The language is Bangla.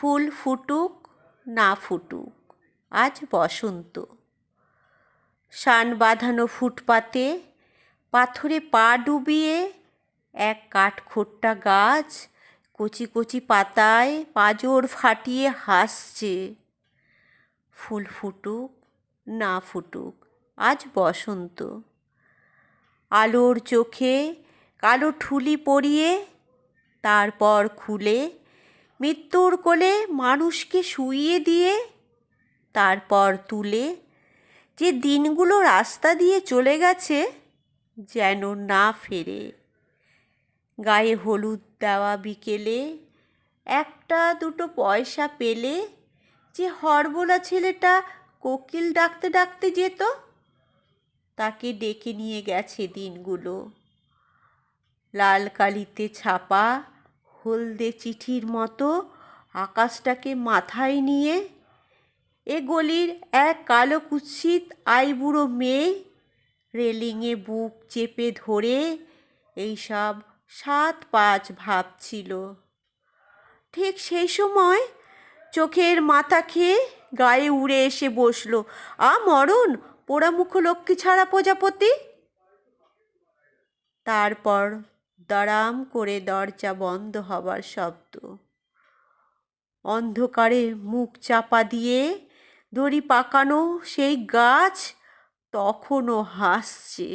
ফুল ফুটুক না ফুটুক, আজ বসন্ত। শান বাঁধানো ফুটপাতে পাথরে পা ডুবিয়ে এক কাঠখোট্টা গাছ কচি কচি পাতায় পাঁজর ফাটিয়ে হাসছে। ফুল ফুটুক না ফুটুক, আজ বসন্ত। আলোর চোখে কালো ঠুলি পরিয়ে তারপর খুলে মৃত্যুর কোলে মানুষকে শুইয়ে দিয়ে তারপর তুলে যে দিনগুলো রাস্তা দিয়ে চলে গেছে যেন না ফেরে। গায়ে হলুদ দেওয়া বিকেলে একটা দুটো পয়সা পেলে যে হরবোলা ছেলেটা কোকিল ডাকতে ডাকতে যেত, তাকে ডেকে নিয়ে গেছে দিনগুলো। লাল কালিতে ছাপা হলদে চিঠির মতো আকাশটাকে মাথায় নিয়ে এ গলির এক কালো কুৎসিত আইবুড়ো মেয়ে রেলিংয়ে বুক চেপে ধরে এইসব ৭-৫ ভাবছিল। ঠিক সেই সময় চোখের মাথা খেয়ে গায়ে উড়ে এসে বসল, মরণ পোড়ামুখ লক্ষ্মী ছাড়া প্রজাপতি। তারপর দড়াম করে দরজা বন্ধ হবার শব্দ। অন্ধকারে মুখ চাপা দিয়ে দড়ি পাকানো সেই গাছ তখনও হাসছে।